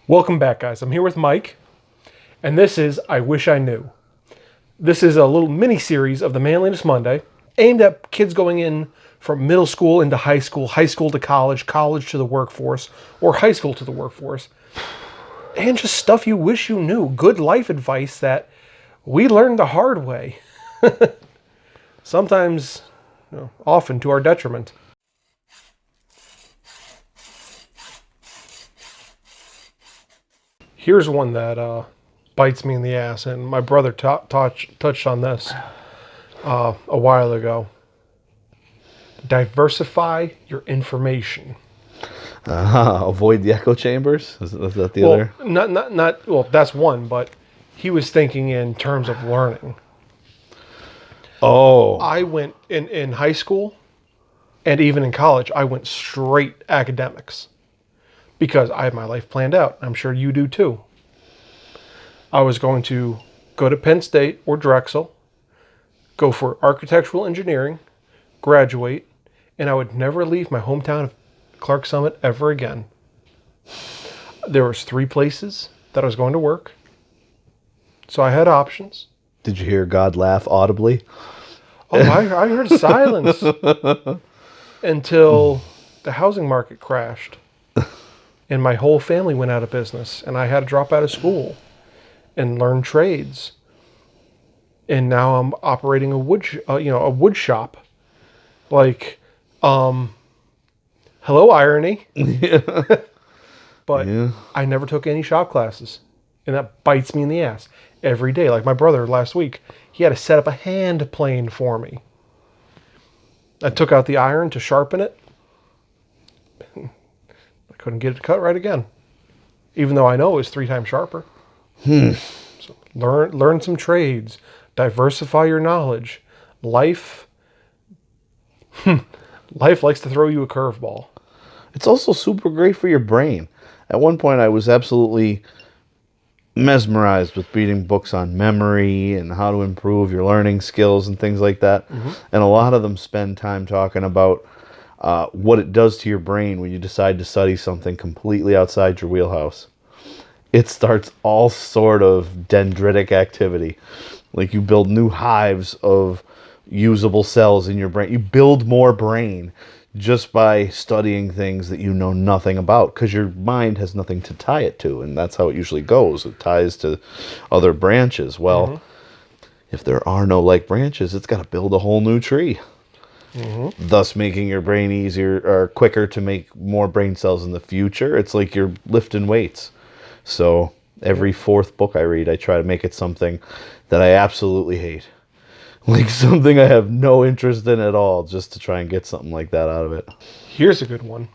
Welcome back, guys. I'm here with Mike, and this is I Wish I Knew. This is a little mini-series of the Manliness Monday, aimed at kids going in from middle school into high school to college, college to the workforce, or high school to the workforce, and just stuff you wish you knew. Good life advice that we learned the hard way. Sometimes, often to our detriment. Here's one that bites me in the ass, and my brother touched on this a while ago. Diversify your information. Avoid the echo chambers? Is that the other? Not. Well, that's one, but he was thinking in terms of learning. Oh. I went in high school, and even in college, I went straight academics. Because I had my life planned out. I'm sure you do too. I was going to go to Penn State or Drexel, go for architectural engineering, graduate, and I would never leave my hometown of Clark Summit ever again. There was 3 places that I was going to work, so I had options. Did you hear God laugh audibly? Oh, I heard silence until the housing market crashed. And my whole family went out of business, and I had to drop out of school and learn trades. And now I'm operating a wood shop. Like, hello irony. But yeah. I never took any shop classes, and that bites me in the ass every day. Like my brother last week, he had to set up a hand plane for me. I took out the iron to sharpen it. Couldn't get it cut right again, even though I know it was 3 times sharper. So learn some trades, diversify your knowledge. Life likes to throw you a curveball. It's also super great for your brain. At one point, I was absolutely mesmerized with reading books on memory and how to improve your learning skills and things like that. Mm-hmm. And a lot of them spend time talking about what it does to your brain when you decide to study something completely outside your wheelhouse. It starts all sort of dendritic activity. Like you build new hives of usable cells in your brain. You build more brain just by studying things that you know nothing about, because your mind has nothing to tie it to, and that's how it usually goes. It ties to other branches. Well, if there are no like branches, it's got to build a whole new tree. Thus making your brain easier or quicker to make more brain cells in the future. It's like you're lifting weights. So every 4th book I read, I try to make it something that I absolutely hate. Like something I have no interest in at all, just to try and get something like that out of it. Here's a good one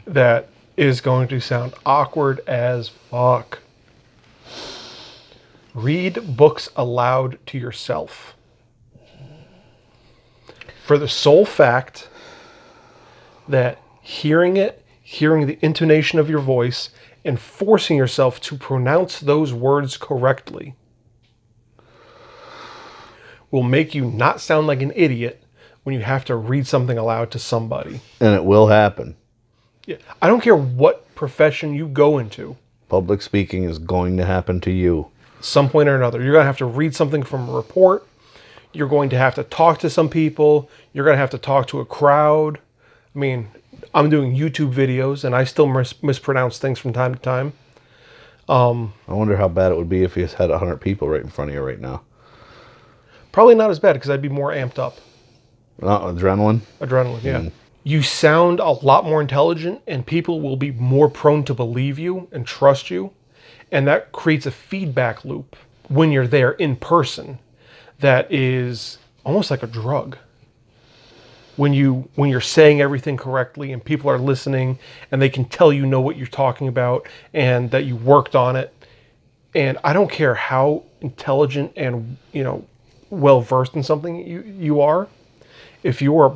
that is going to sound awkward as fuck. Read books aloud to yourself. For the sole fact that hearing the intonation of your voice, and forcing yourself to pronounce those words correctly will make you not sound like an idiot when you have to read something aloud to somebody. And it will happen. Yeah, I don't care what profession you go into. Public speaking is going to happen to you. At some point or another. You're going to have to read something from a report. You're going to have to talk to some people. You're going to have to talk to a crowd. I mean, I'm doing YouTube videos, and I still mispronounce things from time to time. I wonder how bad it would be if you had 100 people right in front of you right now. Probably not as bad, because I'd be more amped up. Adrenaline? Adrenaline, yeah. You sound a lot more intelligent, and people will be more prone to believe you and trust you. And that creates a feedback loop when you're there in person. That is almost like a drug. When you're saying everything correctly and people are listening and they can tell you know what you're talking about and that you worked on it. And I don't care how intelligent and well versed in something you are, if you are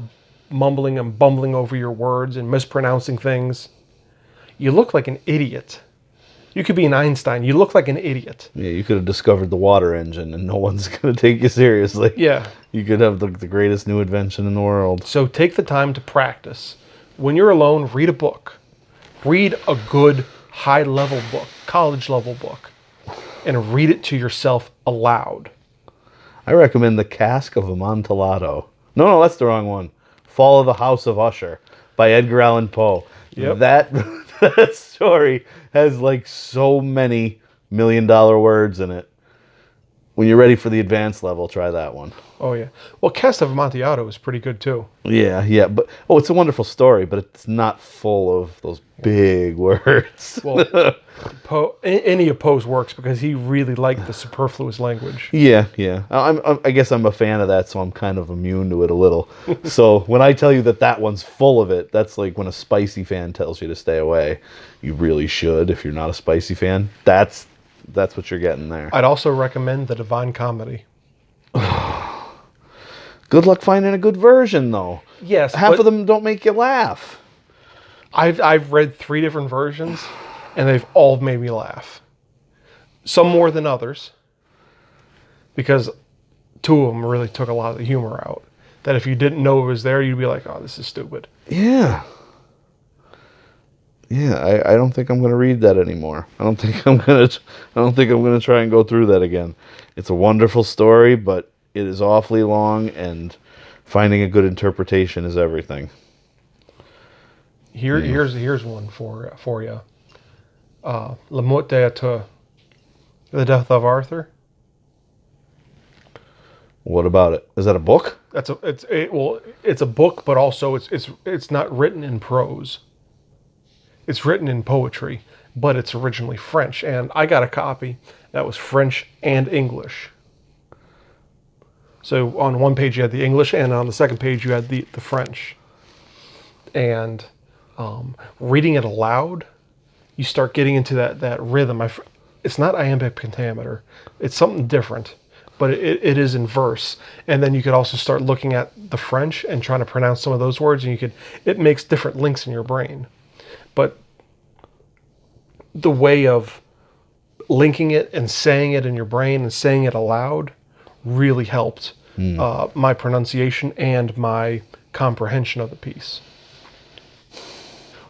mumbling and bumbling over your words and mispronouncing things, you look like an idiot. You could be an Einstein. You look like an idiot. Yeah, you could have discovered the water engine and no one's going to take you seriously. Yeah. You could have the greatest new invention in the world. So take the time to practice. When you're alone, read a book. Read a good high-level book. college level book, and read it to yourself aloud. I recommend The Cask of Amontillado. No, that's the wrong one. Fall of the House of Usher by Edgar Allan Poe. Yep. That story has like so many $1,000,000 words in it. When you're ready for the advanced level, try that one. Oh yeah. Well, Cast of Amontillado is pretty good too. Yeah, but it's a wonderful story, but it's not full of those big words. Well, any of Poe's works, because he really liked the superfluous language. Yeah. I guess I'm a fan of that, so I'm kind of immune to it a little. So when I tell you that one's full of it, that's like when a spicy fan tells you to stay away. You really should if you're not a spicy fan. That's what you're getting there. I'd also recommend The Divine Comedy. Good luck finding a good version, though. Yes, half of them don't make you laugh. I've read 3 different versions, and they've all made me laugh. Some more than others, because 2 of them really took a lot of the humor out. That if you didn't know it was there, you'd be like, "Oh, this is stupid." Yeah. I don't think I'm going to read that anymore. I don't think I'm going to try and go through that again. It's a wonderful story, but it is awfully long, and finding a good interpretation is everything. Here's one for you. La Mort d'Arthur, The Death of Arthur. What about it? Is that a book? It's a book, but also it's not written in prose. It's written in poetry, but it's originally French, and I got a copy that was French and English. So on one page you had the English, and on the second page you had the French. And reading it aloud, you start getting into that rhythm. It's not iambic pentameter. It's something different, but it is in verse. And then you could also start looking at the French and trying to pronounce some of those words, and it makes different links in your brain. But the way of linking it and saying it in your brain and saying it aloud really helped my pronunciation and my comprehension of the piece.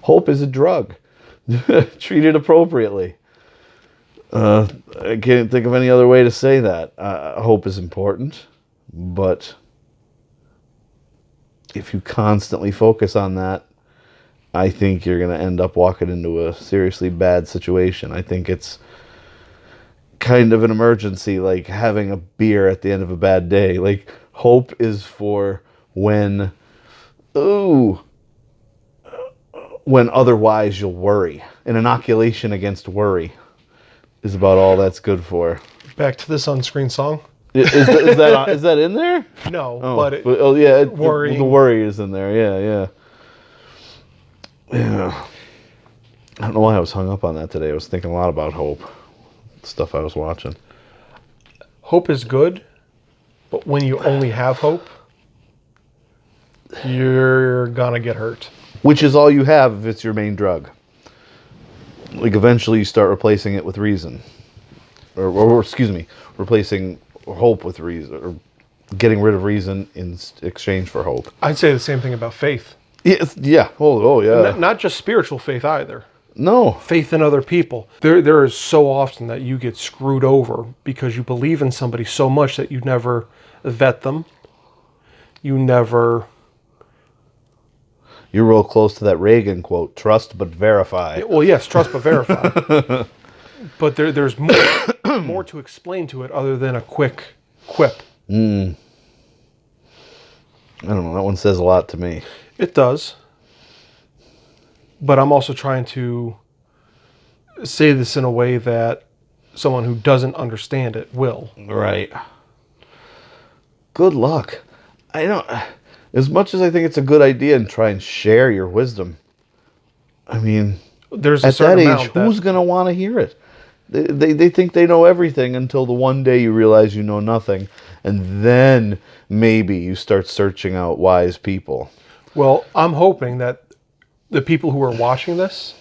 Hope is a drug. Treat it appropriately. I can't think of any other way to say that. Hope is important, but if you constantly focus on that, I think you're going to end up walking into a seriously bad situation. I think it's kind of an emergency, like having a beer at the end of a bad day. Like, hope is for when otherwise you'll worry. An inoculation against worry is about all that's good for. Back to this on-screen song. Is that in there? No, worrying. The worry is in there. Yeah. I don't know why I was hung up on that today. I was thinking a lot about hope. Stuff I was watching. Hope is good, but when you only have hope, you're gonna get hurt. Which is all you have if it's your main drug. Like, eventually you start replacing it with reason. Or excuse me, replacing hope with reason, or getting rid of reason in exchange for hope. I'd say the same thing about faith. Yeah. Oh, yeah. Not just spiritual faith either. No. Faith in other people. There is so often that you get screwed over because you believe in somebody so much that you never vet them. You're real close to that Reagan quote, trust but verify. Well, yes, trust but verify. But there's more to explain to it other than a quick quip. I don't know. That one says a lot to me. It does. But I'm also trying to say this in a way that someone who doesn't understand it will. Right. Good luck. I don't... As much as I think it's a good idea and try and share your wisdom, I mean, there's at that age, who's going to want to hear it? They think they know everything until the one day you realize you know nothing. And then maybe you start searching out wise people. Well, I'm hoping that the people who are watching this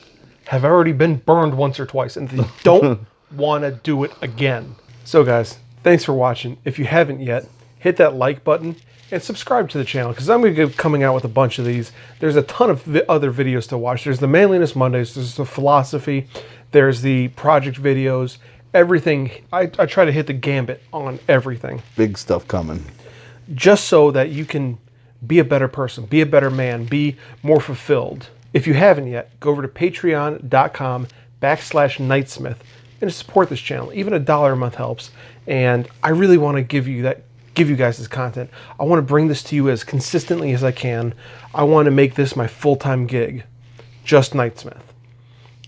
have already been burned once or twice and they don't want to do it again. So guys, thanks for watching. If you haven't yet, hit that like button and subscribe to the channel, because I'm going to be coming out with a bunch of these. There's a ton of other videos to watch. There's the Manliness Mondays, there's the philosophy, There's the project videos, everything. I try to hit the gambit on everything. Big stuff coming. Just so that you can be a better person, be a better man, be more fulfilled. If you haven't yet, go over to patreon.com/Knightsmith and support this channel. Even $1 a month helps. And I really want to give you guys this content. I want to bring this to you as consistently as I can. I want to make this my full-time gig, just Knightsmith.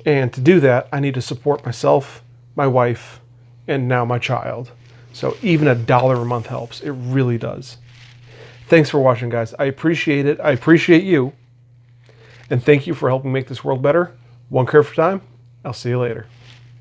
And to do that, I need to support myself, my wife, and now my child. So even $1 a month helps. It really does. Thanks for watching, guys. I appreciate it. I appreciate you. And thank you for helping make this world better. One kerf at a time. I'll see you later.